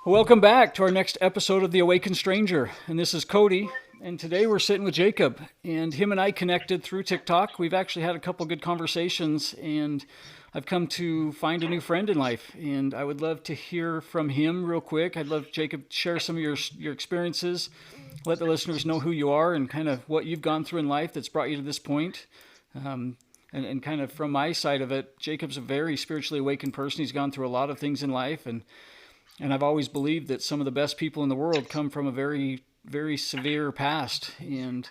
Welcome back to our next episode of The Awakened Stranger. And this is Cody. And today we're sitting with Jacob. And him and I connected through TikTok. We've actually had a couple good conversations. And I've come to find a new friend in life. And I would love to hear from him real quick. I'd love Jacob to share some of your experiences. Let the listeners know who you are and kind of what you've gone through in life that's brought you to this point. And kind of from my side of it, Jacob's a very spiritually awakened person. He's gone through a lot of things in life. And I've always believed that some of the best people in the world come from a very, very severe past. And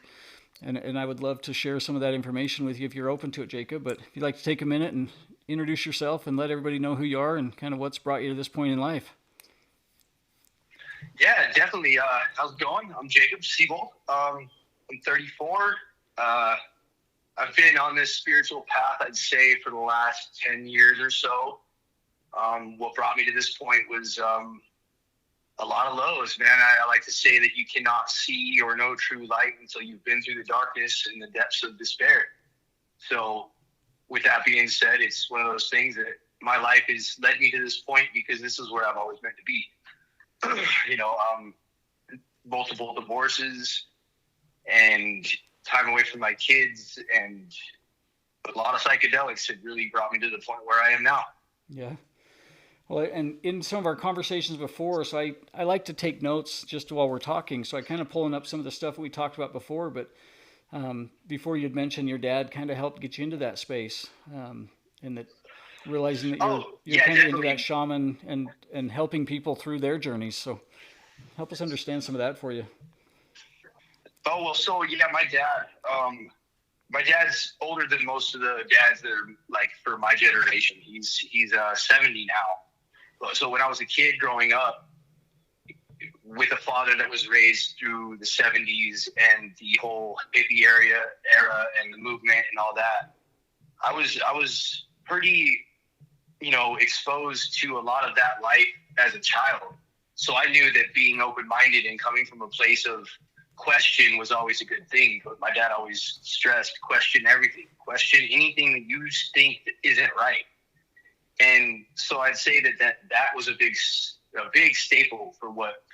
I would love to share some of that information with you if you're open to it, Jacob. But if you'd like to take a minute and introduce yourself and let everybody know who you are and kind of what's brought you to this point in life. Yeah, definitely. How's it going? I'm Jacob Siebel. I'm 34. I've been on this spiritual path, I'd say, for the last 10 years or so. What brought me to this point was a lot of lows, man. I like to say that you cannot see or know true light until you've been through the darkness and the depths of despair. So with that being said, it's one of those things that my life has led me to this point because this is where I've always meant to be. Multiple divorces and time away from my kids and a lot of psychedelics had really brought me to the point where I am now. Yeah. Well, and in some of our conversations before, so I like to take notes just while we're talking. So I kind of pulling up some of the stuff that we talked about before, but before you'd mentioned your dad kind of helped get you into that space, and that realizing that you're kind of into that shaman and helping people through their journeys. So help us understand some of that for you. Oh, well, so yeah, my dad's older than most of the dads that are like for my generation. He's 70 now. So when I was a kid growing up with a father that was raised through the 70s and the whole hippie era and the movement and all that, I was pretty, exposed to a lot of that life as a child. So I knew that being open-minded and coming from a place of question was always a good thing. But my dad always stressed, question everything, question anything that you think that isn't right. And so I'd say that was a big staple for what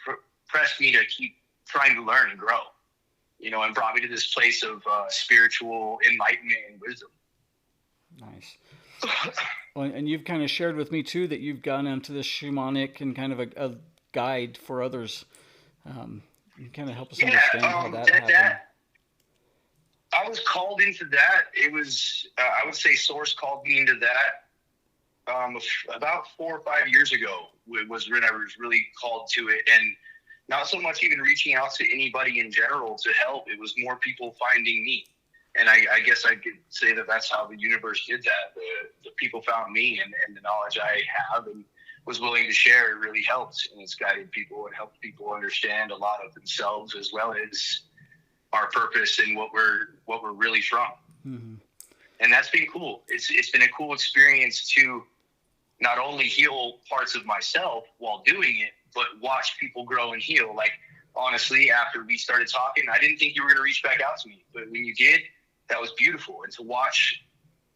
pressed me to keep trying to learn and grow, and brought me to this place of spiritual enlightenment and wisdom. Nice. Well, and you've kind of shared with me too that you've gone into this shamanic and kind of a guide for others. You kind of help us understand how that happened. I was called into that. It was, I would say, Source called me into that. About 4 or 5 years ago was when I was really called to it, and not so much even reaching out to anybody in general to help. It was more people finding me, and I guess I could say that that's how the universe did that. The people found me, and the knowledge I have and was willing to share really helped, and it's guided people and helped people understand a lot of themselves as well as our purpose and what we're really from. Mm-hmm. And that's been cool. It's been a cool experience to not only heal parts of myself while doing it, but watch people grow and heal. Like, honestly, after we started talking, I didn't think you were going to reach back out to me. But when you did, that was beautiful. And to watch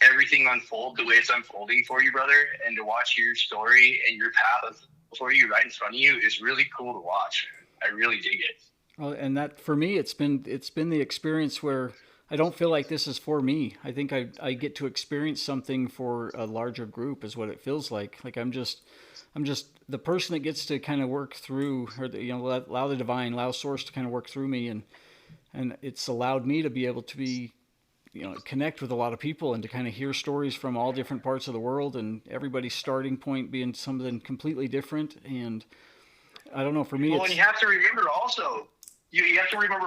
everything unfold the way it's unfolding for you, brother, and to watch your story and your path for you right in front of you is really cool to watch. I really dig it. Well, and that for me, it's been the experience where I don't feel like this is for me. I think I get to experience something for a larger group is what it feels like. Like I'm just the person that gets to kind of work through, or allow the divine, allow Source to kind of work through me, and it's allowed me to be able to be, connect with a lot of people and to kind of hear stories from all different parts of the world, and everybody's starting point being something completely different. And I don't know, for me, and you have to remember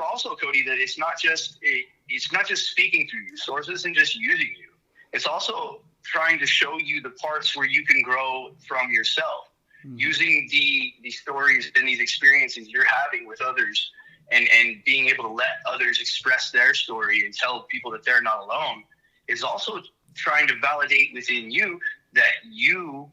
also, Cody, that it's not just speaking through you. Source isn't just using you. It's also trying to show you the parts where you can grow from yourself, using the stories and these experiences you're having with others, and being able to let others express their story and tell people that they're not alone, is also trying to validate within you that you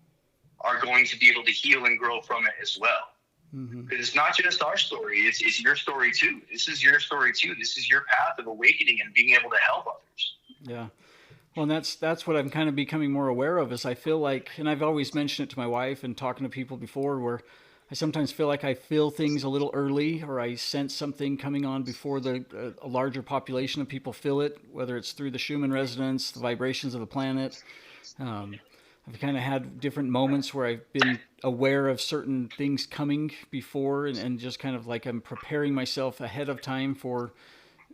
are going to be able to heal and grow from it as well. Because it's not just our story, it's your story too. This is your story too. This is your path of awakening and being able to help others. Yeah. Well, and that's what I'm kind of becoming more aware of, is I feel like, and I've always mentioned it to my wife and talking to people before, where I sometimes feel like I feel things a little early, or I sense something coming on before a larger population of people feel it, whether it's through the Schumann resonance, the vibrations of the planet. Um, I've kind of had different moments where I've been aware of certain things coming before, and just kind of like I'm preparing myself ahead of time for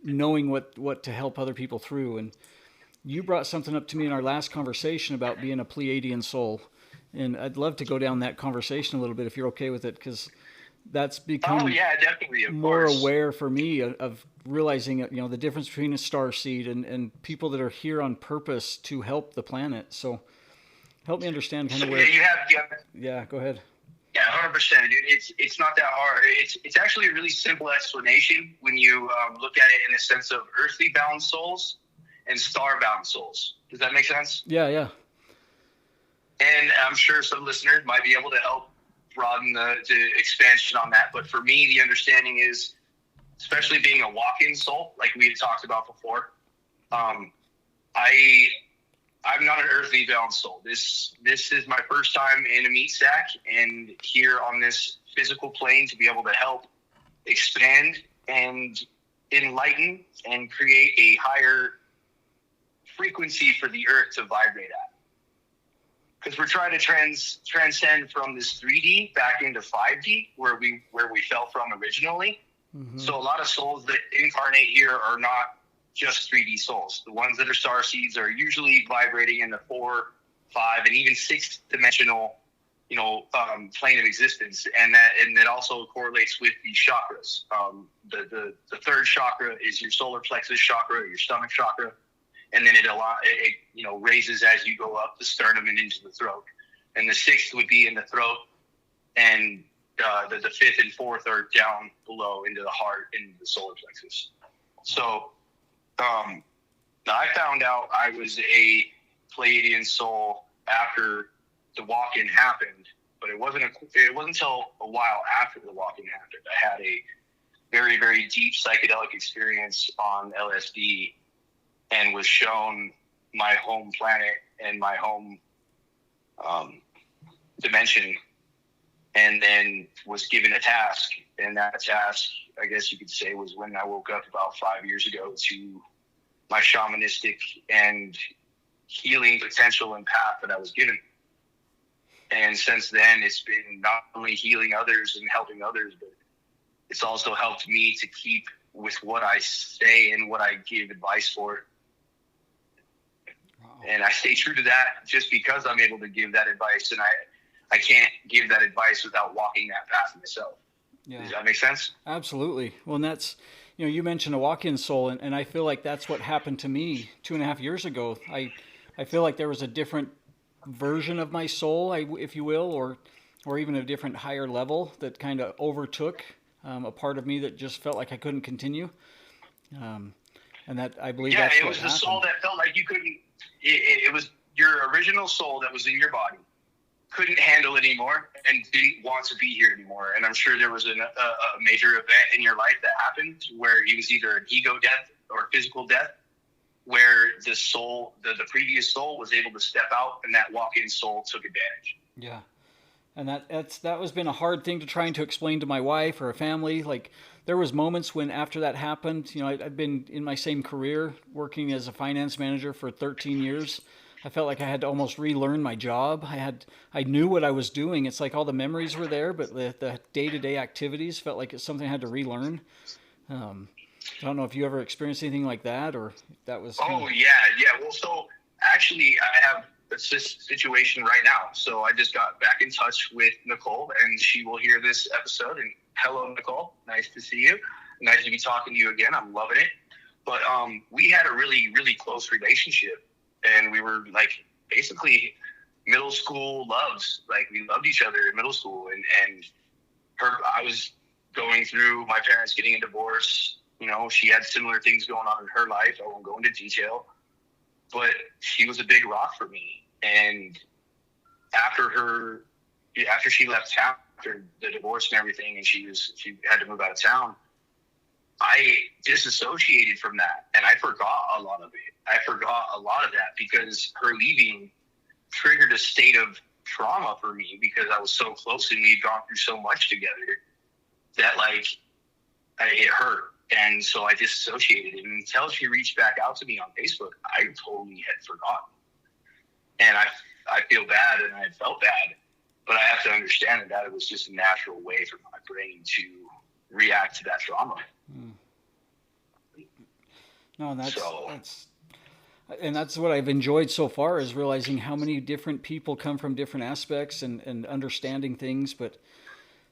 knowing what to help other people through. And you brought something up to me in our last conversation about being a Pleiadian soul. And I'd love to go down that conversation a little bit if you're okay with it, because that's Oh become yeah, definitely, of more course. aware for me of realizing, the difference between a star seed and people that are here on purpose to help the planet. So help me understand kind So of yeah, where. you have Yeah, go ahead. yeah, 100%, dude. It's not that hard. It's actually a really simple explanation when you look at it in the sense of earthly bound souls and star bound souls. Does that make sense? Yeah, yeah. And I'm sure some listeners might be able to help broaden the expansion on that. But for me, the understanding is, especially being a walk-in soul, like we had talked about before, um, I'm not an earthly bound soul. This is my first time in a meat sack and here on this physical plane to be able to help expand and enlighten and create a higher frequency for the earth to vibrate at. Because we're trying to transcend from this 3D back into 5D where we fell from originally. Mm-hmm. So a lot of souls that incarnate here are not just 3D souls. The ones that are star seeds are usually vibrating in the 4, 5, and even 6-dimensional, plane of existence, and that also correlates with the chakras. The third chakra is your solar plexus chakra, your stomach chakra, and then it raises as you go up the sternum and into the throat. And the 6th would be in the throat, and the 5th and 4th are down below into the heart and the solar plexus. So I found out I was a Pleiadian soul after the walk-in happened, but it wasn't until a while after the walk-in happened. I had a very, very deep psychedelic experience on LSD and was shown my home planet and my home dimension, and then was given a task. And that task, I guess you could say, was when I woke up about 5 years ago to my shamanistic and healing potential and path that I was given. And since then, it's been not only healing others and helping others, but it's also helped me to keep with what I say and what I give advice for. Wow. And I stay true to that just because I'm able to give that advice, and I can't give that advice without walking that path myself. Yeah. Does that make sense? Absolutely. Well, and that's, you mentioned a walk-in soul, and I feel like that's what happened to me 2.5 years ago. I feel like there was a different version of my soul, if you will, or even a different higher level that kind of overtook a part of me that just felt like I couldn't continue. And that, I believe, that's what happened. Yeah, it was the soul that felt like you couldn't. It was your original soul that was in your body, couldn't handle it anymore and didn't want to be here anymore. And I'm sure there was a major event in your life that happened where it was either an ego death or physical death, where the soul, the previous soul, was able to step out, and that walk-in soul took advantage. Yeah. And that has been a hard thing to trying to explain to my wife or a family. Like, there was moments when after that happened, I've been in my same career working as a finance manager for 13 years. I felt like I had to almost relearn my job. I knew what I was doing. It's like all the memories were there, but the day-to-day activities felt like it's something I had to relearn. I don't know if you ever experienced anything like that, or that was. Oh, yeah. Well, so actually, I have a situation right now. So I just got back in touch with Nicole, and she will hear this episode. And hello, Nicole. Nice to see you. Nice to be talking to you again. I'm loving it. But we had a really, really close relationship, and we were like basically middle school loves. Like, we loved each other in middle school, and I was going through my parents getting a divorce. She had similar things going on in her life. I won't go into detail, but she was a big rock for me. And after she left town, after the divorce and everything, and she had to move out of town, I disassociated from that, and I forgot a lot of it. I forgot a lot of that because her leaving triggered a state of trauma for me because I was so close and we'd gone through so much together that like it hurt. And so I disassociated. And until she reached back out to me on Facebook, I totally had forgotten. And I feel bad and I felt bad, but I have to understand that it was just a natural way for my brain to react to that trauma. No, and that's what I've enjoyed so far, is realizing how many different people come from different aspects and understanding things. But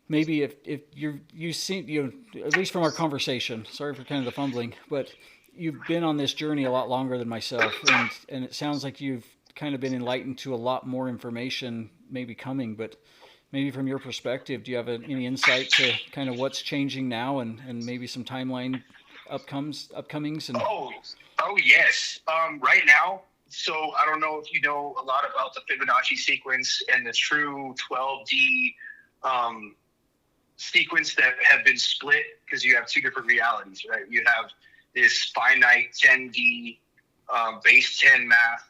maybe if you see, at least from our conversation, sorry for kind of the fumbling, but you've been on this journey a lot longer than myself, and it sounds like you've kind of been enlightened to a lot more information maybe coming. But maybe from your perspective, do you have any insight to kind of what's changing now, and maybe some timeline upcomings? And oh yes. Right now, so I don't know if you know a lot about the Fibonacci sequence and the true 12D sequence that have been split, because you have two different realities, right? You have this finite 10D base 10 math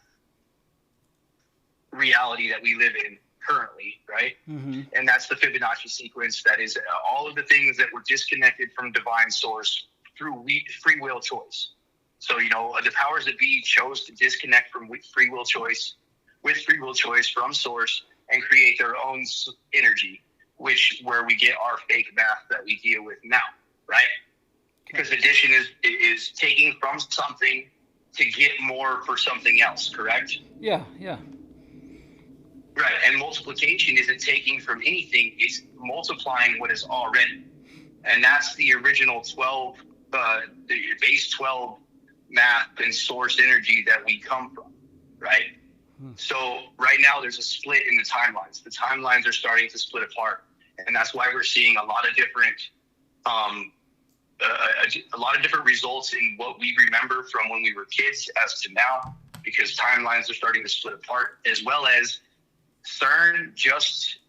reality that we live in currently, right? Mm-hmm. And that's the Fibonacci sequence. That is all of the things that were disconnected from divine source through free will choice. So, the powers that be chose to disconnect from free will choice from source and create their own energy, where we get our fake math that we deal with now, right? Because addition is taking from something to get more for something else, correct? Yeah. Right, and multiplication isn't taking from anything, it's multiplying what is already. And that's the original 12, the base 12 math and source energy that we come from, right? So right now there's a split in the timelines. The timelines are starting to split apart. And that's why we're seeing a lot of different results in what we remember from when we were kids as to now, because timelines are starting to split apart, as well as CERN just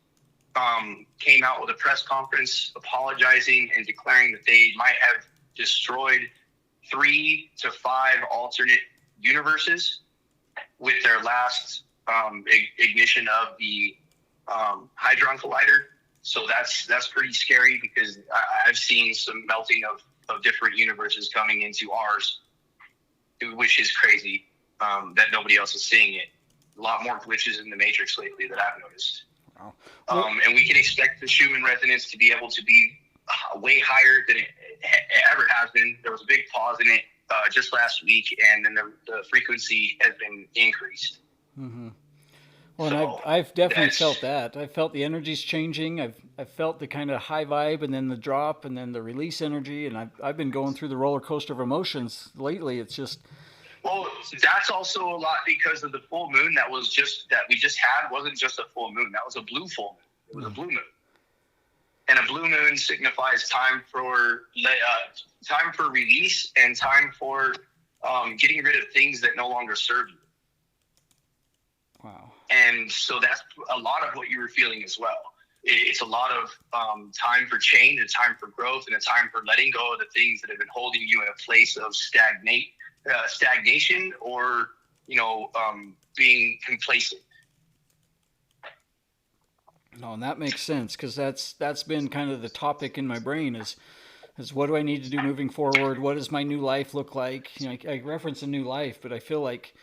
came out with a press conference apologizing and declaring that they might have destroyed 3 to 5 alternate universes with their last ignition of the Hadron Collider. So that's pretty scary, because I've seen some melting of different universes coming into ours, which is crazy that nobody else is seeing it. A lot more glitches in the Matrix lately that I've noticed. Wow. And we can expect the Schumann resonance to be able to be way higher than it ever has been. There was a big pause in it just last week, and then the frequency has been increased. Mm-hmm. Well, so and I've definitely felt that. I've felt the energy's changing. I've felt the kind of high vibe, and then the drop, and then the release energy, and I've been going through the roller coaster of emotions lately. It's just... Well, that's also a lot because of the full moon that we just had. Wasn't just a full moon. That was a blue full moon. It was a blue moon. And a blue moon signifies time for release and time for getting rid of things that no longer serve you. Wow. And so that's a lot of what you were feeling as well. It's a lot of time for change, a time for growth, and a time for letting go of the things that have been holding you in a place of stagnation or being complacent. No, and that makes sense, because that's been kind of the topic in my brain is what do I need to do moving forward? What does my new life look like? I reference a new life, but I feel like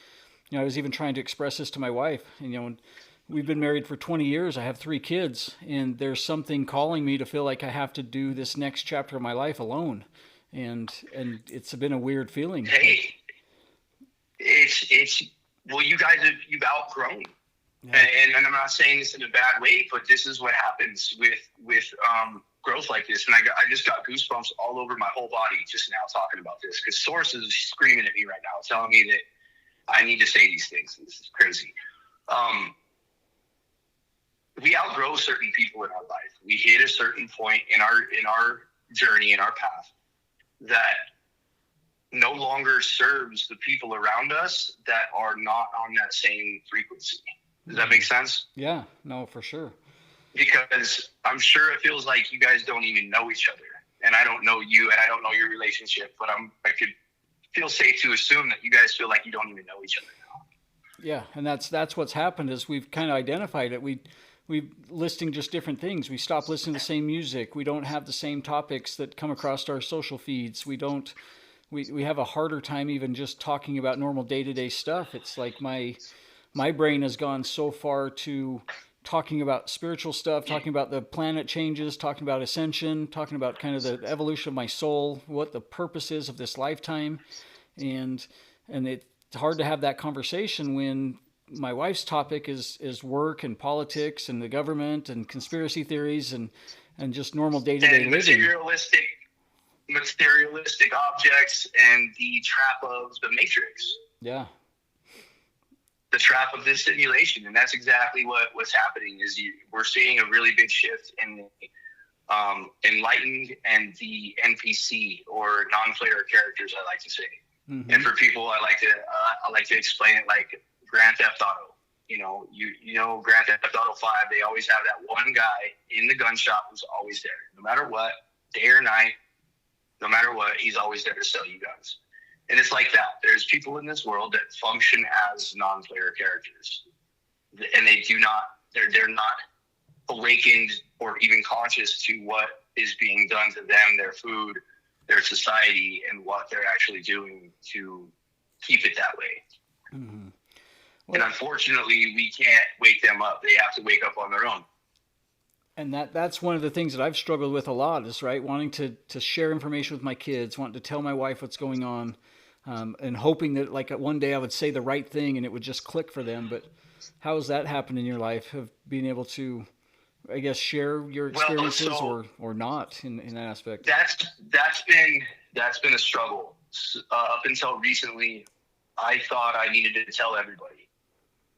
I was even trying to express this to my wife. And, we've been married for 20 years. I have 3 kids, and there's something calling me to feel like I have to do this next chapter of my life alone. And it's been a weird feeling. Hey, you've outgrown. Yeah. And I'm not saying this in a bad way, but this is what happens with growth like this. And I just got goosebumps all over my whole body just now talking about this, because Source is screaming at me right now, telling me that I need to say these things. This is crazy. We outgrow certain people in our life. We hit a certain point in our journey, in our path, that no longer serves the people around us that are not on that same frequency. Does that make sense? Yeah, no, for sure. Because I'm sure it feels like you guys don't even know each other. And I don't know you, and I don't know your relationship, but I could feel safe to assume that you guys feel like you don't even know each other now. Yeah, and that's what's happened is we've kind of identified it. We listing just different things. We stop listening to the same music. We don't have the same topics that come across our social feeds. We have a harder time even just talking about normal day-to-day stuff. It's like my brain has gone so far to talking about spiritual stuff, talking about the planet changes, talking about ascension, talking about kind of the evolution of my soul, what the purpose is of this lifetime, and it's hard to have that conversation when my wife's topic is work and politics and the government and conspiracy theories and just normal day-to-day and living. Materialistic objects and the trap of the matrix. Yeah. The trap of this simulation. And that's exactly what's happening is we're seeing a really big shift in the enlightened and the NPC or non-player characters, I like to say. Mm-hmm. And for people, I like to explain it like Grand Theft Auto. You know, Grand Theft Auto 5, they always have that one guy in the gun shop who's always there. No matter what, day or night, no matter what, he's always there to sell you guns. And it's like that. There's people in this world that function as non-player characters. And they're not awakened or even conscious to what is being done to them, their food, their society, and what they're actually doing to keep it that way. Mm-hmm. Well, and unfortunately, we can't wake them up. They have to wake up on their own. And that's one of the things that I've struggled with a lot is, right, wanting to share information with my kids, wanting to tell my wife what's going on, and hoping that like one day I would say the right thing and it would just click for them. But how has that happened in your life of being able to, I guess, share your experiences or not in that aspect? That's been a struggle. Up until recently, I thought I needed to tell everybody.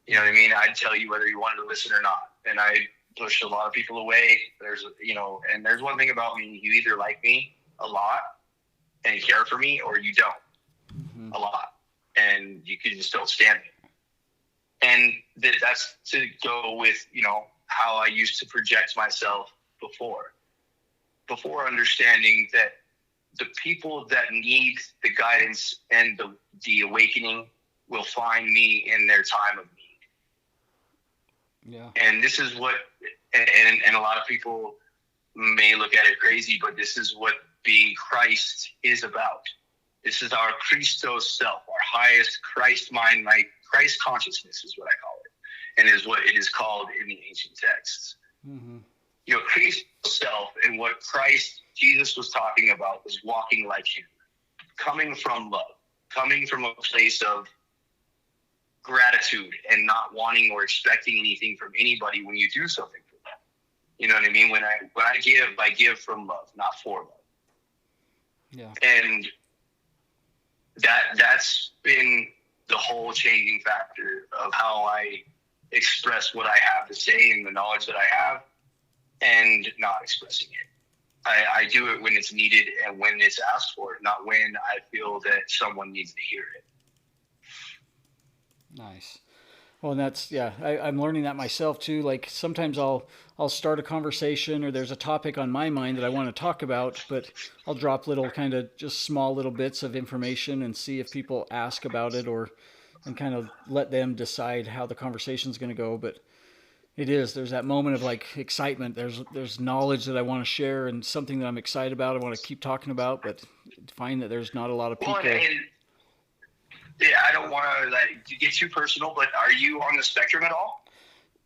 You know what I mean? I'd tell you whether you wanted to listen or not. And I pushed a lot of people away. And there's one thing about me. You either like me a lot and care for me, or you don't a lot. And you just don't stand me. And that's to go with, how I used to project myself before understanding that the people that need the guidance and the awakening will find me in their time of need. Yeah. And this is what, and a lot of people may look at it crazy, but this is what being Christ is about. This is our Christos self, our highest Christ mind, like Christ consciousness is what I call it, and is what it is called in the ancient texts. Mm-hmm. Christos self and what Jesus was talking about was walking like him, coming from love, coming from a place of gratitude and not wanting or expecting anything from anybody when you do something for them. You know what I mean? When I give from love, not for love. Yeah. And that's been the whole changing factor of how I express what I have to say and the knowledge that I have, and not expressing it. I do it when it's needed and when it's asked for, not when I feel that someone needs to hear it. Nice. Well, and I'm learning that myself too. Like sometimes I'll start a conversation or there's a topic on my mind that I want to talk about, but I'll drop little kind of just small little bits of information and see if people ask about it and kind of let them decide how the conversation's going to go. But there's that moment of like excitement. There's knowledge that I want to share and something that I'm excited about. I want to keep talking about, but find that there's not a lot of people. Well, I don't want to get too personal, but are you on the spectrum at all?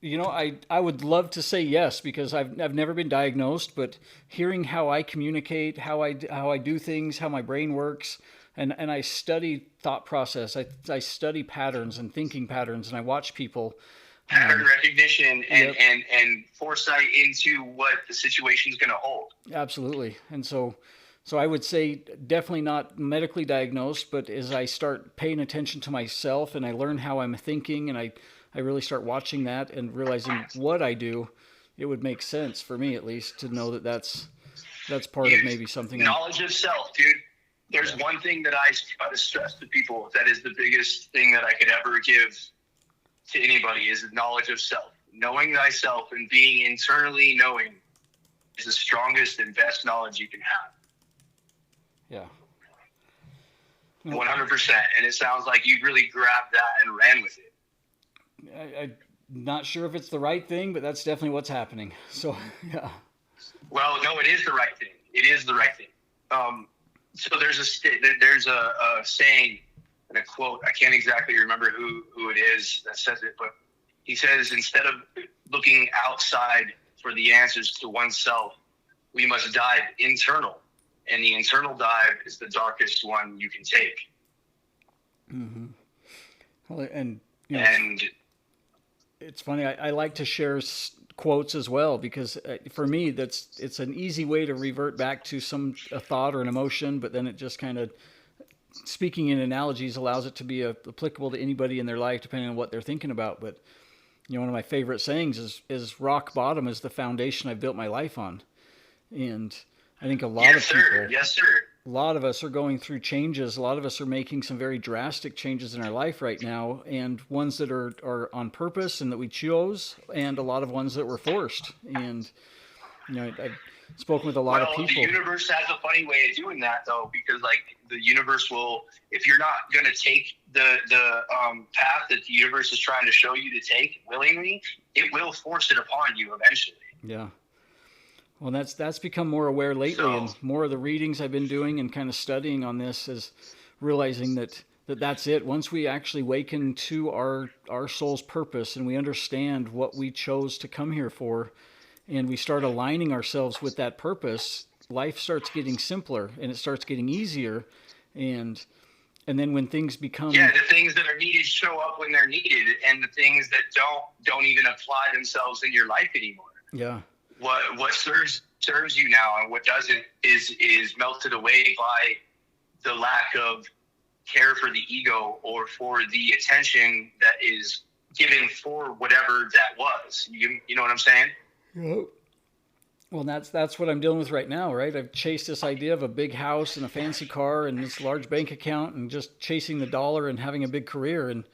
I would love to say yes, because I've never been diagnosed, but hearing how I communicate, how I do things, how my brain works, and I study thought process. I study patterns and thinking patterns, and I watch people. Pattern recognition and foresight into what the situation's going to hold. Absolutely. And so I would say definitely not medically diagnosed, but as I start paying attention to myself and I learn how I'm thinking and I really start watching that and realizing what I do, it would make sense for me at least to know that that's part of maybe something. Knowledge of self, dude. There's one thing that I try to stress to people that is the biggest thing that I could ever give to anybody is the knowledge of self. Knowing thyself and being internally knowing is the strongest and best knowledge you can have. Yeah. 100%. And it sounds like you really grabbed that and ran with it. I'm not sure if it's the right thing, but that's definitely what's happening. So, yeah. Well, no, it is the right thing. It is the right thing. So there's a saying and a quote. I can't exactly remember who it is that says it, but he says, instead of looking outside for the answers to oneself, we must dive internal. And the internal dive is the darkest one you can take. Mm-hmm. Well, and it's funny. I like to share quotes as well, because for me, it's an easy way to revert back to a thought or an emotion, but then it just kind of, speaking in analogies, allows it to be applicable to anybody in their life depending on what they're thinking about. But one of my favorite sayings is rock bottom is the foundation I've built my life on. And I think a lot of people, yes, sir. A lot of us are going through changes. A lot of us are making some very drastic changes in our life right now, and ones that are on purpose and that we chose, and a lot of ones that were forced. And I've spoken with a lot of people. The universe has a funny way of doing that, though, because the universe will, if you're not going to take the path that the universe is trying to show you to take willingly, it will force it upon you eventually. Yeah. Well, that's become more aware lately, and more of the readings I've been doing and kind of studying on this is realizing that's it. Once we actually awaken to our soul's purpose and we understand what we chose to come here for, and we start aligning ourselves with that purpose, life starts getting simpler and it starts getting easier. And then when things become... Yeah, the things that are needed show up when they're needed, and the things that don't even apply themselves in your life anymore. Yeah. What serves you now and what doesn't is melted away by the lack of care for the ego or for the attention that is given for whatever that was. You know what I'm saying? Yep. Well, that's what I'm dealing with right now, right? I've chased this idea of a big house and a fancy car and this large bank account and just chasing the dollar and having a big career, and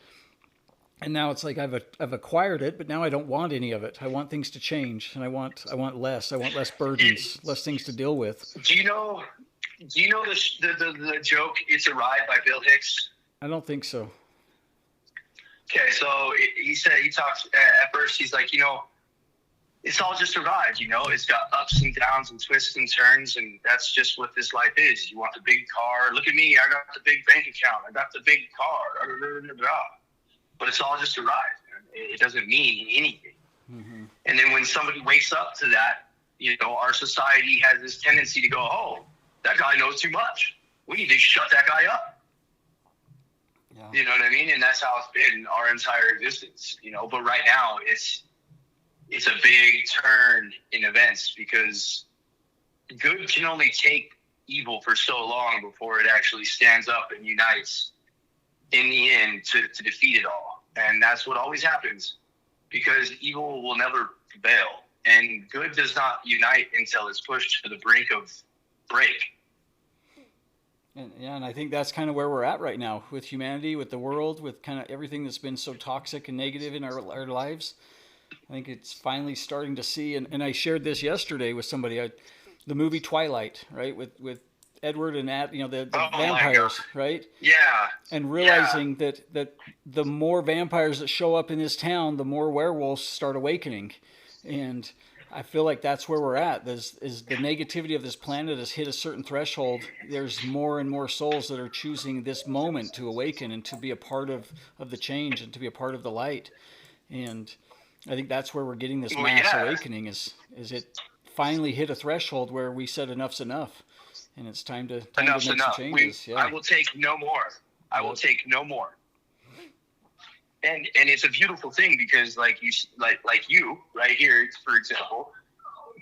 now it's like I've acquired it, but now I don't want any of it. I want things to change, and I want less. I want less burdens, less things to deal with. Do you know the joke "It's a Ride" by Bill Hicks? I don't think so. Okay, so he talks at first. He's like, it's all just a ride. It's got ups and downs and twists and turns, and that's just what this life is. You want the big car? Look at me. I got the big bank account. I got the big car. But it's all just a ride. It doesn't mean anything. Mm-hmm. And then when somebody wakes up to that, our society has this tendency to go, oh, that guy knows too much. We need to shut that guy up. Yeah. You know what I mean? And that's how it's been our entire existence, But right now, it's a big turn in events, because good can only take evil for so long before it actually stands up and unites in the end to defeat it all. And that's what always happens, because evil will never prevail, and good does not unite until it's pushed to the brink of break. And I think that's kind of where we're at right now with humanity, with the world, with kind of everything that's been so toxic and negative in our lives. I think it's finally starting to see, and I shared this yesterday with somebody, the movie Twilight, right, with Edward and the vampires, right? Yeah. And realizing that the more vampires that show up in this town, the more werewolves start awakening. And I feel like that's where we're at. Is the negativity of this planet has hit a certain threshold. There's more and more souls that are choosing this moment to awaken and to be a part of the change and to be a part of the light. And I think that's where we're getting this mass awakening is it finally hit a threshold where we said enough's enough. And it's time to make some changes. I will take no more. I will take no more. And it's a beautiful thing, because like you right here, for example,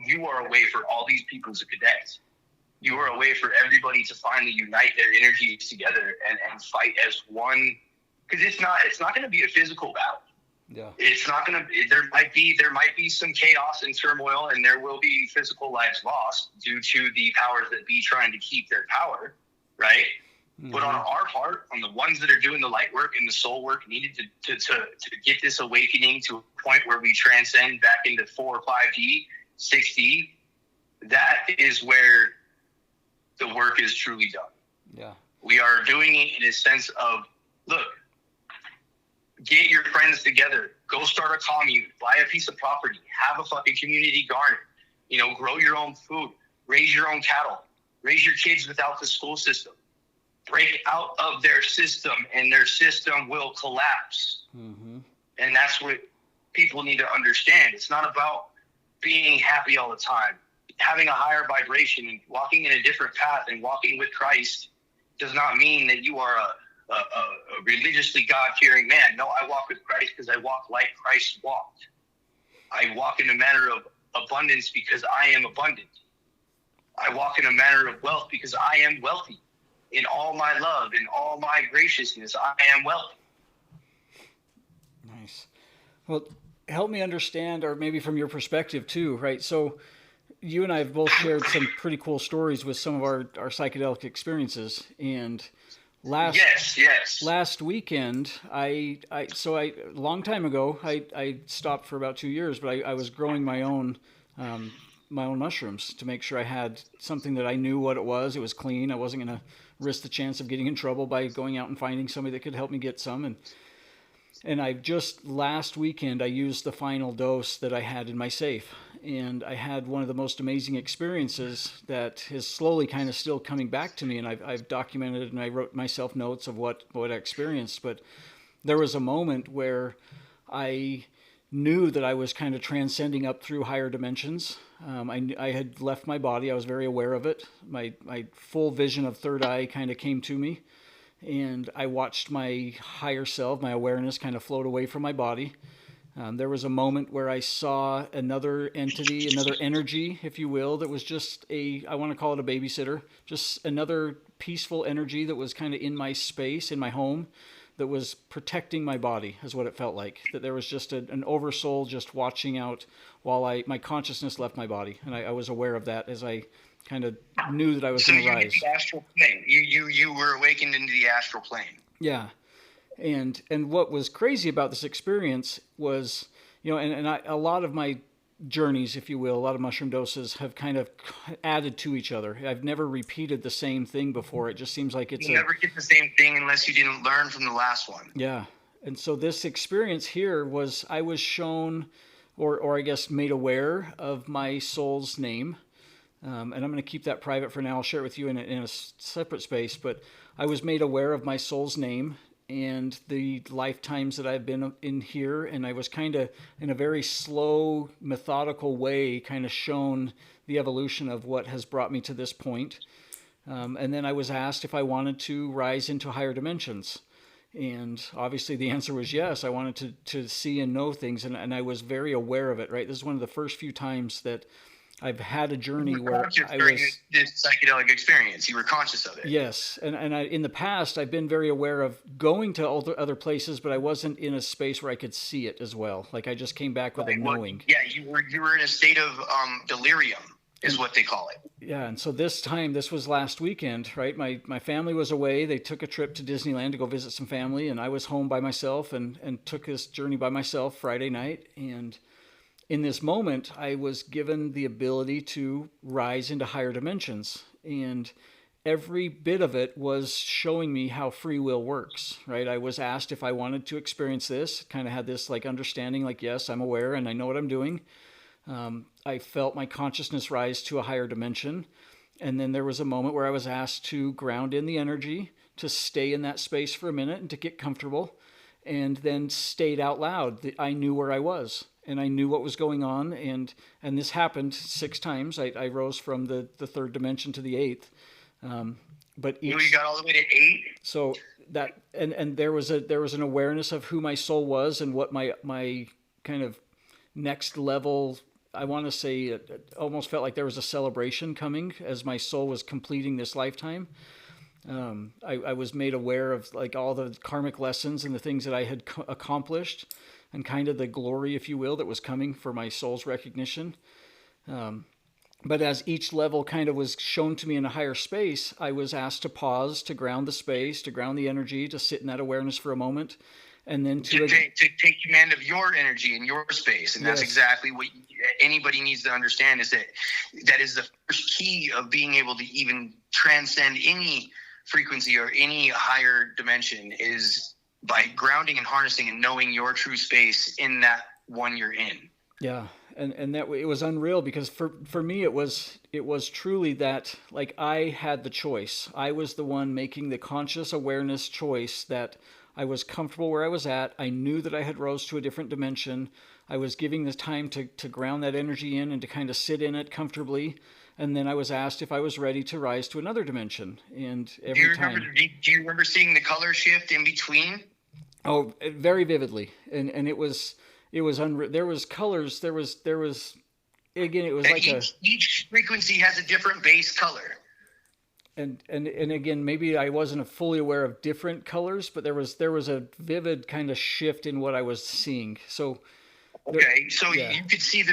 you are a way for all these people to connect. You are a way for everybody to finally unite their energies together and fight as one. Because it's not going to be a physical battle. Yeah. It's not going to. There might be some chaos and turmoil, and there will be physical lives lost due to the powers that be trying to keep their power, right? Mm-hmm. But on our part, on the ones that are doing the light work and the soul work needed to get this awakening to a point where we transcend back into 4 or 5D, 6D, that is where the work is truly done. Yeah. We are doing it in a sense of, look, get your friends together, go start a commune, buy a piece of property, have a fucking community garden, grow your own food, raise your own cattle, raise your kids without the school system. Break out of their system, and their system will collapse. Mm-hmm. And that's what people need to understand. It's not about being happy all the time. Having a higher vibration and walking in a different path and walking with Christ does not mean that you are a religiously God-fearing man. No, I walk with Christ because I walk like Christ walked. I walk in a manner of abundance because I am abundant. I walk in a manner of wealth because I am wealthy. In all my love, in all my graciousness, I am wealthy. Nice. Well, help me understand, or maybe from your perspective too, right? So you and I have both shared some pretty cool stories with some of our psychedelic experiences. And last weekend, a long time ago, I stopped for about 2 years, but I was growing my own mushrooms to make sure I had something that I knew what it was. It was clean. I wasn't going to risk the chance of getting in trouble by going out and finding somebody that could help me get some. And I just last weekend, I used the final dose that I had in my safe. And I had one of the most amazing experiences that is slowly kind of still coming back to me. And I've documented it, and I wrote myself notes of what I experienced. But there was a moment where I knew that I was kind of transcending up through higher dimensions. I had left my body. I was very aware of it. My full vision of third eye kind of came to me, and I watched my higher self, my awareness, kind of float away from my body. There was a moment where I saw another entity, another energy, if you will, that was just I want to call it a babysitter, just another peaceful energy that was kind of in my space, in my home, that was protecting my body, is what it felt like. That there was just an oversoul just watching out while my consciousness left my body. And I was aware of that as I kind of knew that I was going to rise. The astral plane. You were awakened into the astral plane. Yeah. And what was crazy about this experience was, a lot of my journeys, if you will, a lot of mushroom doses have kind of added to each other. I've never repeated the same thing before. It just seems like you never get the same thing unless you didn't learn from the last one. Yeah. And so this experience here was, I was shown, or I guess made aware of my soul's name. And I'm going to keep that private for now. I'll share it with you in a separate space, but I was made aware of my soul's name and the lifetimes that I've been in here. And I was kind of, in a very slow, methodical way, kind of shown the evolution of what has brought me to this point. And then I was asked if I wanted to rise into higher dimensions. And obviously the answer was yes. I wanted to see and know things, and I was very aware of it, right? This is one of the first few times that I've had a journey where I was this psychedelic experience. You were conscious of it. Yes, and I in the past I've been very aware of going to other places, but I wasn't in a space where I could see it as well. Like I just came back with a knowing. Yeah, you were in a state of delirium, is what they call it. Yeah, and so this was last weekend, right? My family was away. They took a trip to Disneyland to go visit some family, and I was home by myself and took this journey by myself Friday night. And in this moment, I was given the ability to rise into higher dimensions. And every bit of it was showing me how free will works, right? I was asked if I wanted to experience this, kind of had this like understanding, like, yes, I'm aware and I know what I'm doing. I felt my consciousness rise to a higher dimension. And then there was a moment where I was asked to ground in the energy, to stay in that space for a minute and to get comfortable, and then state out loud that I knew where I was and I knew what was going on. And this happened 6 times. I rose from the 3rd dimension to the 8th. But you got all the way to 8. So that, and there was an awareness of who my soul was and what my kind of next level, I want to say, it almost felt like there was a celebration coming as my soul was completing this lifetime. I was made aware of like all the karmic lessons and the things that I had accomplished and kind of the glory, if you will, that was coming for my soul's recognition. But as each level kind of was shown to me in a higher space, I was asked to pause, to ground the space, to ground the energy, to sit in that awareness for a moment. And then to take command of your energy in your space. And that's exactly what anybody needs to understand, is that is the first key of being able to even transcend any frequency or any higher dimension, is by grounding and harnessing and knowing your true space in that one you're in. Yeah. And that it was unreal because for me it was truly that, like, I had the choice. I was the one making the conscious awareness choice that I was comfortable where I was at. I knew that I had rose to a different dimension. I was giving the time to ground that energy in and to kind of sit in it comfortably. And then I was asked if I was ready to rise to another dimension. And every time. Do you remember seeing the color shift in between? Oh, very vividly. And it was unreal. There was colors. There was again. It was and like each frequency has a different base color. And again, maybe I wasn't fully aware of different colors, but there was a vivid kind of shift in what I was seeing. So. Okay, so you could see the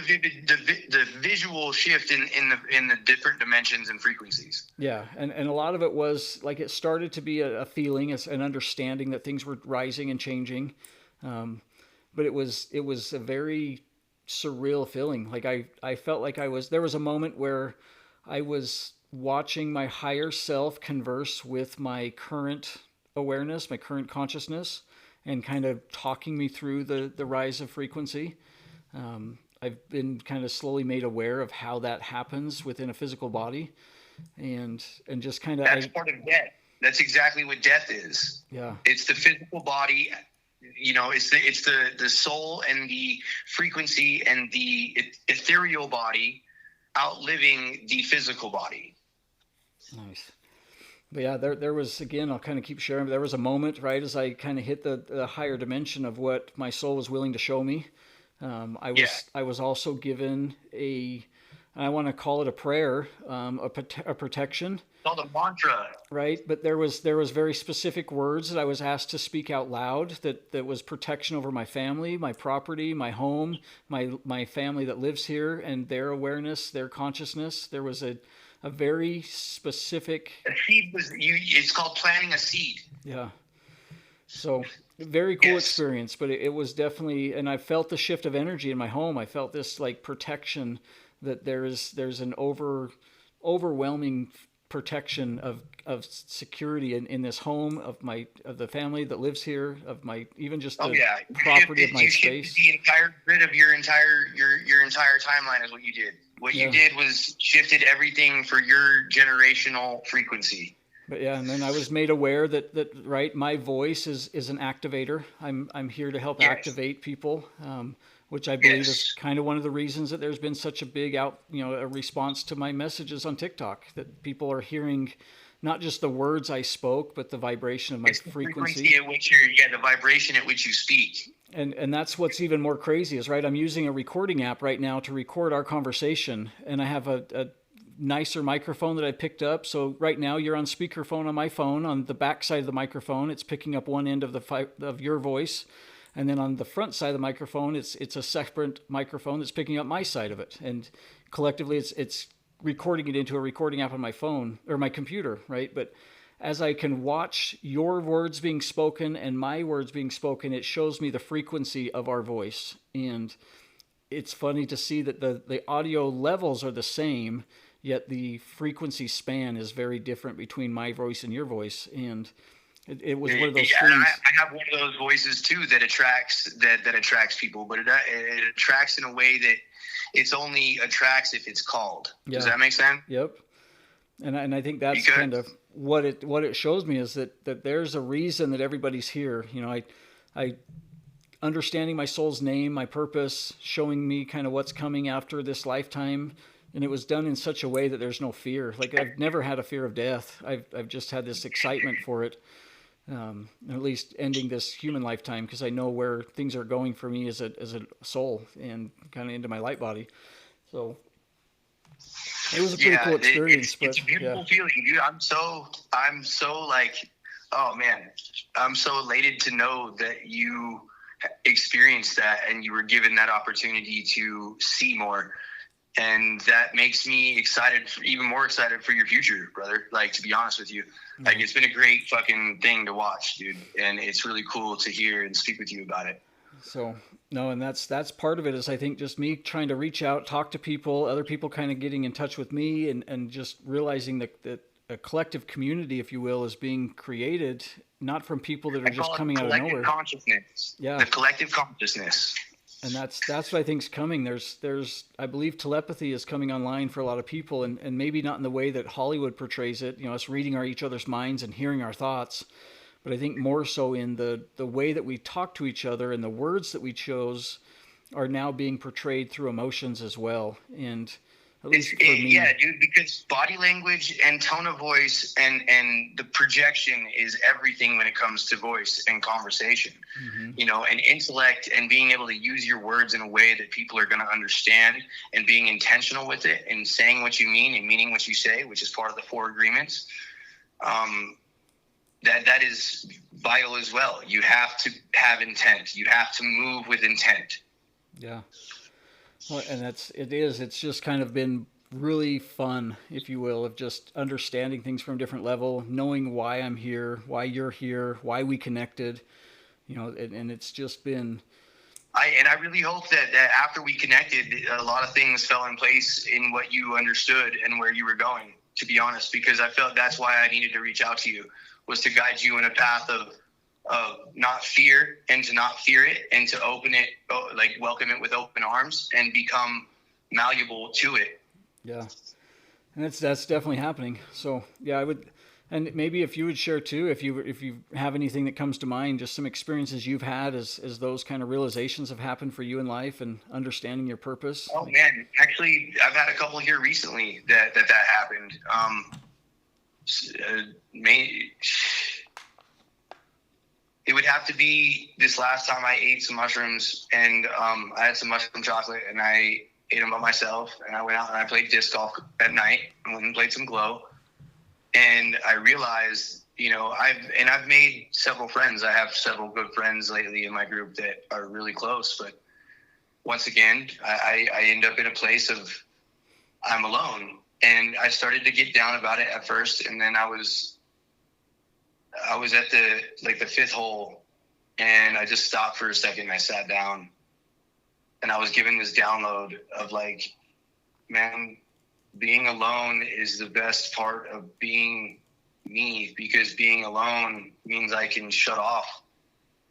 visual shift in the different dimensions and frequencies. Yeah, and a lot of it was like it started to be a feeling, an understanding that things were rising and changing, but it was a very surreal feeling. Like I felt like there was a moment where I was watching my higher self converse with my current awareness, my current consciousness, and kind of talking me through the rise of frequency. I've been kind of slowly made aware of how that happens within a physical body, and just kind of that's part of death. That's exactly what death is. Yeah, it's the physical body. It's the soul and the frequency and the ethereal body outliving the physical body. Nice. But yeah, there was, again, I'll kind of keep sharing, but there was a moment right as I kind of hit the higher dimension of what my soul was willing to show me. I was also given I want to call it a prayer, a protection. It's called a mantra. Right, but there was very specific words that I was asked to speak out loud that was protection over my family, my property, my home, my family that lives here, and their awareness, their consciousness. There was a very specific. A seed it's called planting a seed. Yeah. So very cool experience, but it was definitely, and I felt the shift of energy in my home. I felt this like protection, that there's an overwhelming protection of security in this home, of the family that lives here, of my, even just the property of my space. The entire grid of your entire timeline is what you did. What you did was shifted everything for your generational frequency. But yeah, and then I was made aware that right, my voice is an activator. I'm here to help activate people, which I believe is kind of one of the reasons that there's been such a big a response to my messages on TikTok, that people are hearing not just the words I spoke, but the vibration of my frequency at which the vibration at which you speak. And that's what's even more crazy is, right, I'm using a recording app right now to record our conversation, and I have a nicer microphone that I picked up. So right now you're on speakerphone on my phone. On the back side of the microphone, it's picking up one end of your voice. And then on the front side of the microphone, it's a separate microphone that's picking up my side of it. And collectively, it's recording it into a recording app on my phone or my computer, right? But as I can watch your words being spoken and my words being spoken, it shows me the frequency of our voice. And it's funny to see that the audio levels are the same, yet the frequency span is very different between my voice and your voice. And it was one of those things. I have one of those voices too that attracts people, but it attracts in a way that it's only attracts if it's called. Does that make sense? Yep. And I think that's kind of what it shows me, is that there's a reason that everybody's here. I understanding my soul's name, my purpose, showing me kind of what's coming after this lifetime. And it was done in such a way that there's no fear. Like, I've never had a fear of death. I've just had this excitement for it, at least ending this human lifetime, because I know where things are going for me as a soul and kind of into my light body. So it was a pretty cool experience. It's a beautiful feeling, dude. I'm so like, oh man, I'm so elated to know that you experienced that and you were given that opportunity to see more. And that makes me even more excited for your future, brother. Like, to be honest with you, like, it's been a great fucking thing to watch, dude. And it's really cool to hear and speak with you about it. So, no, and that's part of it, is I think just me trying to reach out, talk to people, other people kind of getting in touch with me, and just realizing that a collective community, if you will, is being created, not from people that are I just call it coming out of collective nowhere. consciousness. Yeah. The collective consciousness. And that's what I think is coming. There's I believe telepathy is coming online for a lot of people, and maybe not in the way that Hollywood portrays it, us reading each other's minds and hearing our thoughts, but I think more so in the way that we talk to each other, and the words that we chose are now being portrayed through emotions as well. And at least for me, yeah, dude, because body language and tone of voice and the projection is everything when it comes to voice and conversation. And intellect, and being able to use your words in a way that people are going to understand, and being intentional with it, and saying what you mean and meaning what you say, which is part of the 4 agreements. That is vital as well. You have to have intent. You have to move with intent. Yeah. Well, and it's just kind of been really fun, if you will, of just understanding things from a different level, knowing why I'm here, why you're here, why we connected, and it's just been. I really hope that after we connected, a lot of things fell in place in what you understood and where you were going, to be honest, because I felt that's why I needed to reach out to you, was to guide you in a path of not fear, and to not fear it, and to open it, like welcome it with open arms, and become malleable to it. Yeah. And that's definitely happening. So yeah, I would, and maybe if you would share too, if you have anything that comes to mind, just some experiences you've had as those kind of realizations have happened for you in life, and understanding your purpose. Oh man, actually, I've had a couple here recently that happened. It would have to be this last time I ate some mushrooms, and I had some mushroom chocolate, and I ate them by myself, and I went out and I played disc golf at night, and went and played some glow. And I realized, I've made several friends. I have several good friends lately in my group that are really close, but once again, I end up in a place of I'm alone. And I started to get down about it at first, and then I was at the 5th hole, and I just stopped for a second. I sat down, and I was given this download of like, man, being alone is the best part of being me, because being alone means I can shut off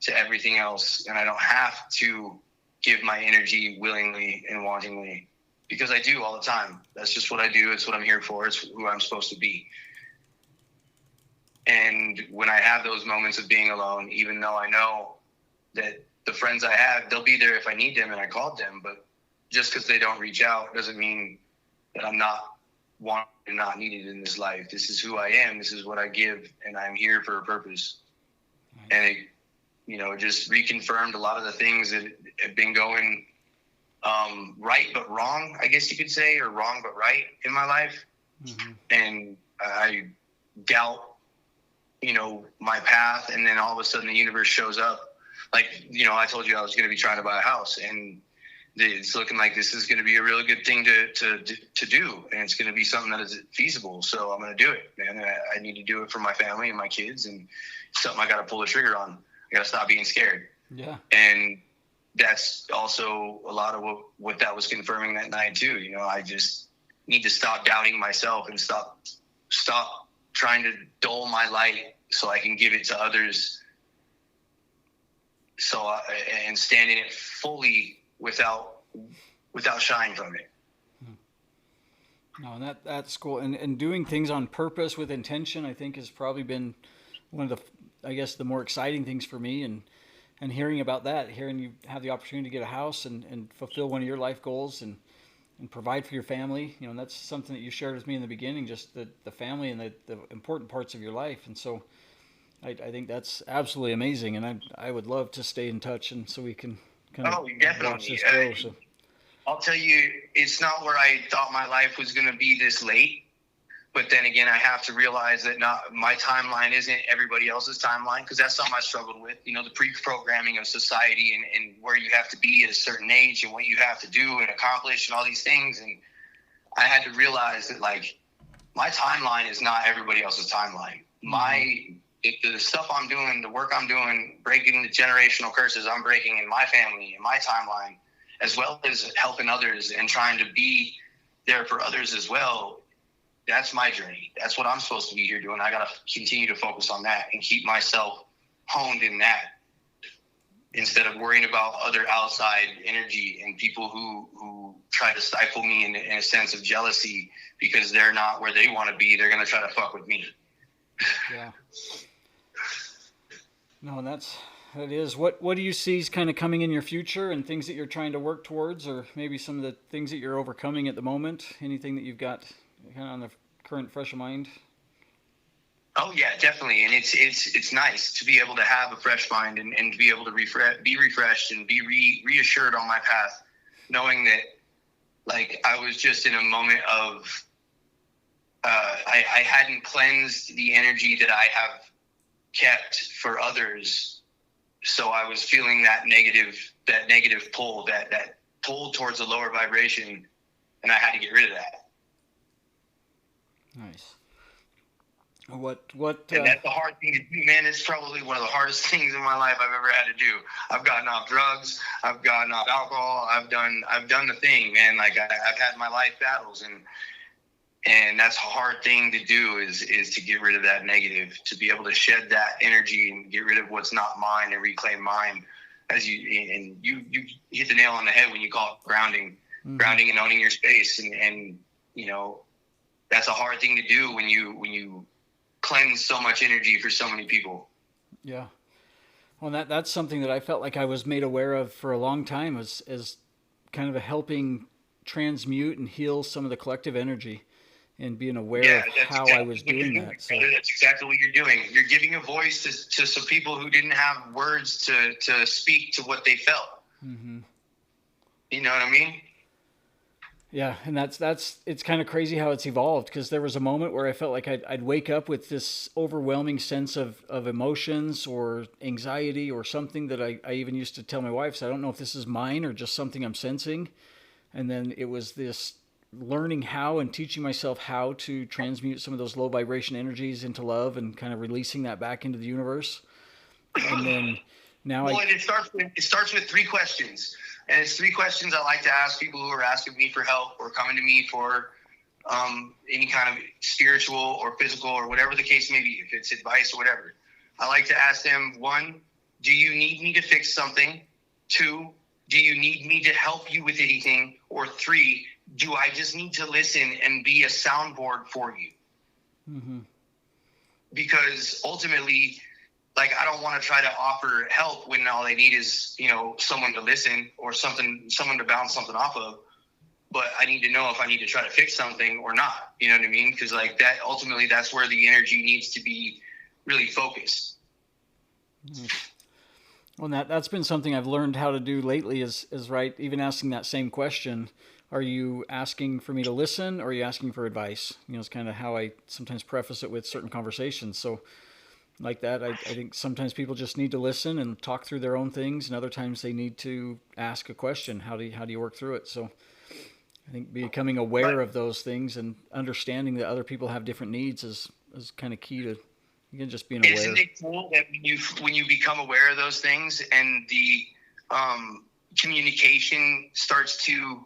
to everything else, and I don't have to give my energy willingly and wantingly, because I do all the time. That's just what I do. It's what I'm here for. It's who I'm supposed to be. And when I have those moments of being alone, even though I know that the friends I have, they'll be there if I need them and I called them, but just because they don't reach out doesn't mean that I'm not wanted and not needed in this life. This is who I am. This is what I give, and I'm here for a purpose. And it, just reconfirmed a lot of the things that have been going right but wrong, I guess you could say, or wrong but right in my life. And I doubt my path, and then all of a sudden the universe shows up. Like, I told you I was going to be trying to buy a house, and it's looking like this is going to be a really good thing to do, and it's going to be something that is feasible. So I'm going to do it, man. I need to do it for my family and my kids, and it's something I got to pull the trigger on. I got to stop being scared. Yeah. And that's also a lot of what that was confirming that night too. I just need to stop doubting myself and stop trying to dull my light so I can give it to others. And stand in it fully without shying from it. No, and that's cool. And doing things on purpose with intention, I think, has probably been one of the more exciting things for me. And hearing about that, hearing you have the opportunity to get a house and fulfill one of your life goals and provide for your family, and that's something that you shared with me in the beginning, just the family and the important parts of your life. And so I think that's absolutely amazing, and I would love to stay in touch, and so we can kind of watch this grow. So I'll tell you, it's not where I thought my life was going to be this late, but then again, I have to realize that my timeline isn't everybody else's timeline, because that's something I struggled with. The pre-programming of society and where you have to be at a certain age and what you have to do and accomplish and all these things, and I had to realize that like my timeline is not everybody else's timeline. The stuff I'm doing, the work I'm doing, breaking the generational curses I'm breaking in my family, in my timeline, as well as helping others and trying to be there for others as well, that's my journey. That's what I'm supposed to be here doing. I got to continue to focus on that and keep myself honed in that, instead of worrying about other outside energy and people who try to stifle me in a sense of jealousy because they're not where they want to be. They're going to try to fuck with me. Yeah. No, and that is. What do you see is kind of coming in your future and things that you're trying to work towards, or maybe some of the things that you're overcoming at the moment? Anything that you've got kind of on the current fresh of mind? Oh yeah, definitely. And it's nice to be able to have a fresh mind and to be able to be refreshed and be reassured on my path, knowing that like I was just in a moment of I hadn't cleansed the energy that I have kept for others. So I was feeling that negative pull, that pull towards a lower vibration, and I had to get rid of that. Nice. What? And that's a hard thing to do, man. It's probably one of the hardest things in my life I've ever had to do. I've gotten off drugs. I've gotten off alcohol. I've done the thing, man. Like I've had my life battles, and that's a hard thing to do is to get rid of that negative, to be able to shed that energy and get rid of what's not mine and reclaim mine. You hit the nail on the head when you call it grounding, grounding and owning your space, and you know that's a hard thing to do when you cleanse so much energy for so many people. Yeah. Well, that's something that I felt like I was made aware of for a long time as kind of a helping transmute and heal some of the collective energy and being aware of how I was doing that. So that's exactly what you're doing. You're giving a voice to some people who didn't have words to speak to what they felt. Mm-hmm. You know what I mean? Yeah, and it's kind of crazy how it's evolved, because there was a moment where I felt like I'd wake up with this overwhelming sense of emotions or anxiety or something that I even used to tell my wife, so I don't know if this is mine or just something I'm sensing. And then it was this learning how and teaching myself how to transmute some of those low vibration energies into love and kind of releasing that back into the universe. And then now it starts with 3 questions. And it's 3 questions I like to ask people who are asking me for help or coming to me for any kind of spiritual or physical or whatever the case may be, if it's advice or whatever. I like to ask them, 1, do you need me to fix something? 2, do you need me to help you with anything? Or 3, do I just need to listen and be a soundboard for you? Mm-hmm. Because ultimately, like, I don't want to try to offer help when all they need is, someone to listen or someone to bounce something off of. But I need to know if I need to try to fix something or not. You know what I mean? Because like that, ultimately, that's where the energy needs to be really focused. Mm-hmm. Well, that's been something I've learned how to do lately is right. Even asking that same question, are you asking for me to listen or are you asking for advice? It's kind of how I sometimes preface it with certain conversations. So like that, I think sometimes people just need to listen and talk through their own things, and other times they need to ask a question. How do you work through it? So I think becoming aware of those things and understanding that other people have different needs is kind of key to, again, just being aware. Isn't it cool that when you become aware of those things and the communication starts to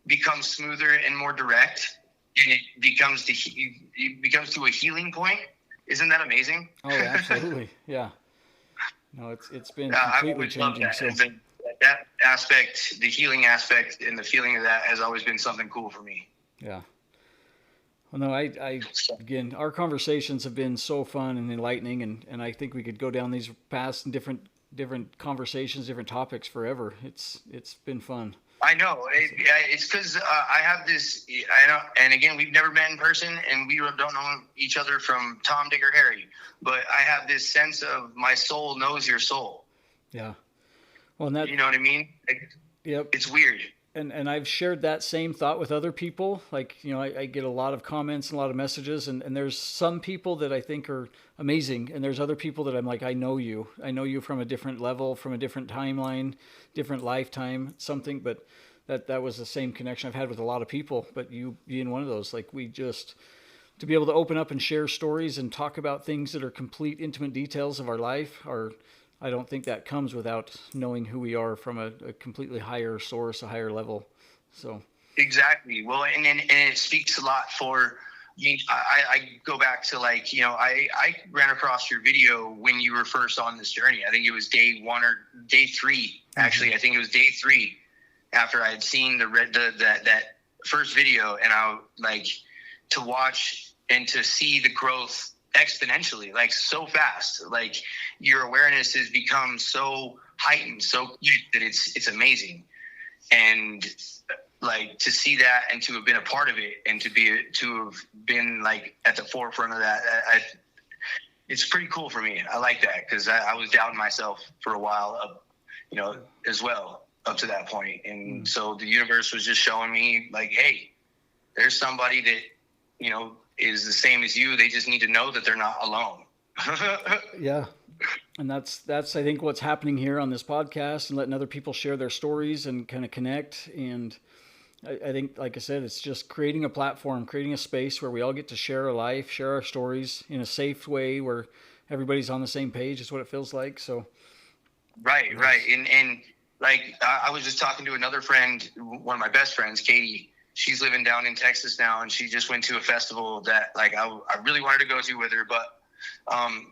become smoother and more direct, and it becomes to a healing point? Isn't that amazing? Oh, absolutely. Yeah. No, it's been completely changing. So that aspect, the healing aspect and the feeling of that has always been something cool for me. Yeah. Well, no, again, our conversations have been so fun and enlightening, and I think we could go down these paths and different conversations, different topics forever. It's been fun. I know. It's because I have this, and again, we've never met in person, and we don't know each other from Tom, Dick, or Harry, but I have this sense of my soul knows your soul. Yeah. Well, and that, you know what I mean? Yep. It's weird. And I've shared that same thought with other people. Like, I get a lot of comments and a lot of messages, and there's some people that I think are amazing, and there's other people that I'm like, I know you from a different level, from a different timeline, different lifetime, something, but that was the same connection I've had with a lot of people, but you being one of those. Like, to be able to open up and share stories and talk about things that are complete intimate details of our life I don't think that comes without knowing who we are from a completely higher source, a higher level. So exactly. Well, and it speaks a lot for I go back to like, I ran across your video when you were first on this journey. I think it was day 1 or day 3. Actually, I think it was day 3 after I had seen that first video, and I like to watch and to see the growth exponentially, like so fast. Like your awareness has become so heightened, so huge that it's amazing. And like to see that and to have been a part of it and to have been like at the forefront of that, it's pretty cool for me. I like that because I was doubting myself for a while, as well up to that point. And so the universe was just showing me like, hey, there's somebody that, is the same as you. They just need to know that they're not alone. Yeah. And that's, I think, what's happening here on this podcast, and letting other people share their stories and kind of connect. And I think, like I said, it's just creating a platform, creating a space where we all get to share our life, share our stories in a safe way where everybody's on the same page is what it feels like. So. Right. And like, I was just talking to another friend, one of my best friends, Katie. She's living down in Texas now, and she just went to a festival that like I really wanted to go to with her, but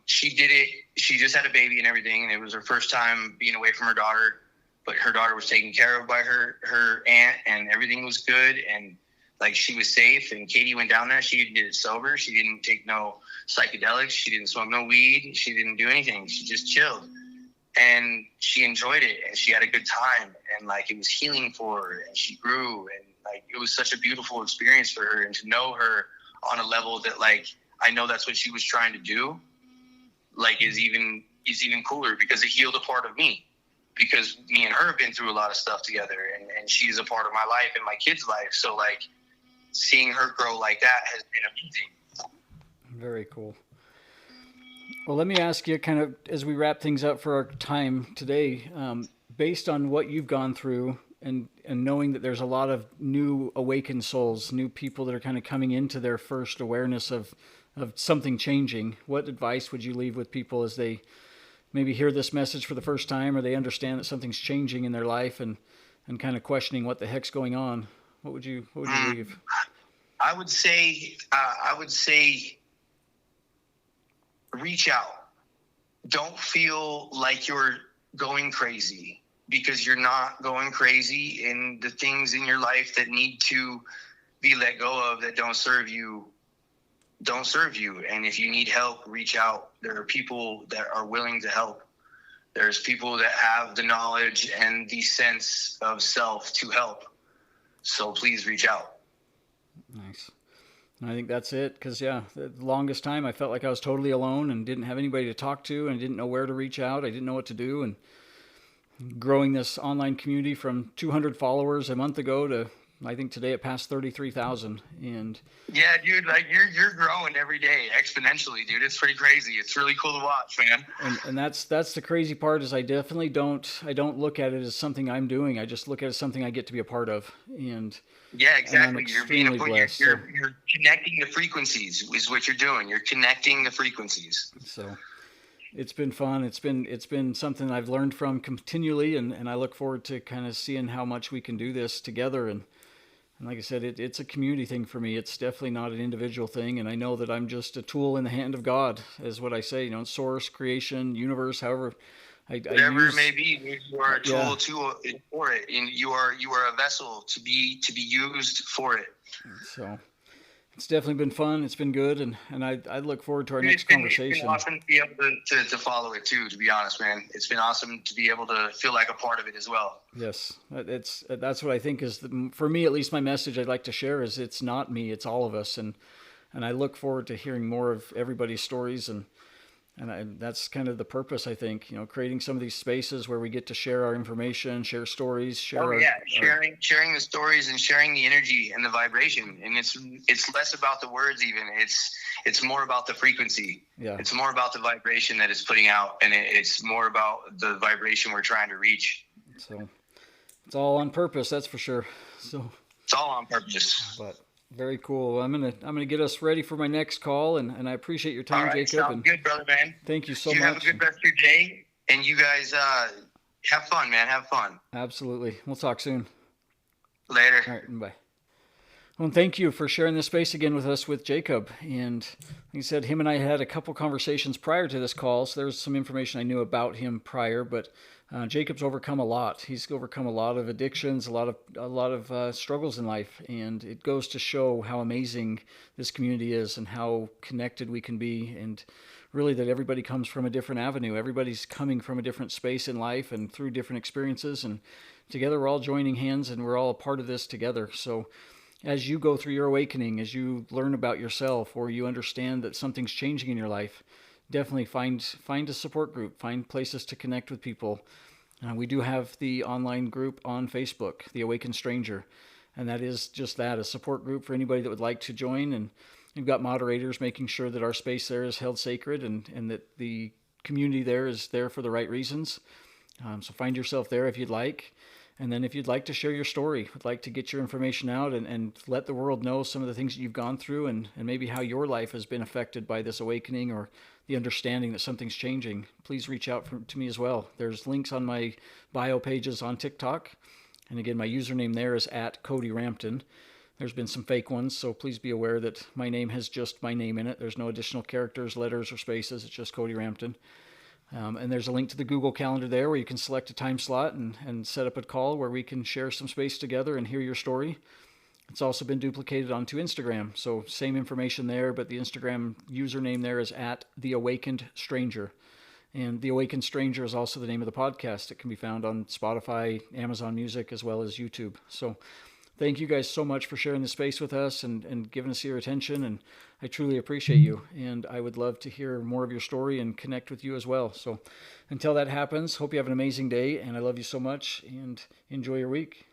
she did it. She just had a baby and everything, and it was her first time being away from her daughter. But her daughter was taken care of by her aunt, and everything was good, and like she was safe. And Katie went down there. She did it sober. She didn't take no psychedelics. She didn't smoke no weed. She didn't do anything. She just chilled, and she enjoyed it, and she had a good time, and like it was healing for her, and she grew, and like it was such a beautiful experience for her, and to know her on a level that like I know that's what she was trying to do, like is even cooler because it healed a part of me, because me and her have been through a lot of stuff together, and she's a part of my life and my kids' life. So like seeing her grow like that has been amazing. Very cool. Well, let me ask you, kind of as we wrap things up for our time today, based on what you've gone through, and knowing that there's a lot of new awakened souls, new people that are kind of coming into their first awareness of something changing, what advice would you leave with people as they maybe hear this message for the first time, or they understand that something's changing in their life and kind of questioning what the heck's going on? What would you leave? I would say reach out. Don't feel like you're going crazy, because you're not going crazy, and the things in your life that need to be let go of that don't serve you. And if you need help, reach out. There are people that are willing to help. There's people that have the knowledge and the sense of self to help. So please reach out. Nice. I think that's it, because the longest time I felt like I was totally alone and didn't have anybody to talk to, and didn't know where to reach out. I didn't know what to do, and growing this online community from 200 followers a month ago to I think today it passed 33,000. And yeah, dude, like you're growing every day exponentially, dude. It's pretty crazy. It's really cool to watch, man. And that's the crazy part, is I definitely don't look at it as something I'm doing. I just look at it as something I get to be a part of. And yeah, exactly. And you're being blessed. You're connecting the frequencies is what you're doing. You're connecting the frequencies. So it's been fun. It's been something I've learned from continually, and I look forward to kind of seeing how much we can do this together. And like I said, it's a community thing for me. It's definitely not an individual thing. And I know that I'm just a tool in the hand of God, is what I say, source, creation, universe, however whatever it may be, you are a tool for it. And you are a vessel to be used for it. So it's definitely been fun. It's been good. And I look forward to our next conversation. It's been awesome to be able to follow it too, to be honest, man. It's been awesome to be able to feel like a part of it as well. Yes. That's what I think is, for me, at least my message I'd like to share is, it's not me, it's all of us. And I look forward to hearing more of everybody's stories. And that's kind of the purpose, I think, creating some of these spaces where we get to share our information, share stories, sharing the stories and sharing the energy and the vibration. And it's less about the words even. It's more about the frequency. Yeah. It's more about the vibration that it's putting out, and it's more about the vibration we're trying to reach. So it's all on purpose, that's for sure. So it's all on purpose. But very cool. I'm gonna get us ready for my next call, and I appreciate your time, Jacob. Sounds good, brother, man. Thank you so much. You have a good rest of your day, and you guys have fun, man. Have fun. Absolutely. We'll talk soon. Later. All right. Bye. Well, thank you for sharing this space again with us with Jacob. And like you said, him and I had a couple conversations prior to this call, so there's some information I knew about him prior. But Jacob's overcome a lot. He's overcome a lot of addictions, a lot of struggles in life, and it goes to show how amazing this community is and how connected we can be, and really that everybody comes from a different avenue. Everybody's coming from a different space in life and through different experiences, and together we're all joining hands and we're all a part of this together. So as you go through your awakening, as you learn about yourself, or you understand that something's changing in your life, definitely find a support group, find places to connect with people. We do have the online group on Facebook, The Awakened Stranger, and that is just that, a support group for anybody that would like to join. And we've got moderators making sure that our space there is held sacred, and that the community there is there for the right reasons. So find yourself there if you'd like. And then if you'd like to share your story, would like to get your information out and let the world know some of the things that you've gone through, and maybe how your life has been affected by this awakening, or the understanding that something's changing, please reach out to me as well. There's links on my bio pages on TikTok. And again, my username there is @CodyRampton. There's been some fake ones, so please be aware that my name has just my name in it. There's no additional characters, letters, or spaces. It's just Cody Rampton. And there's a link to the Google Calendar there where you can select a time slot and set up a call where we can share some space together and hear your story. It's also been duplicated onto Instagram, so same information there, but the Instagram username there is @TheAwakenedStranger. And The Awakened Stranger is also the name of the podcast. It can be found on Spotify, Amazon Music, as well as YouTube. So thank you guys so much for sharing the space with us and giving us your attention. And I truly appreciate you. And I would love to hear more of your story and connect with you as well. So until that happens, hope you have an amazing day. And I love you so much, and enjoy your week.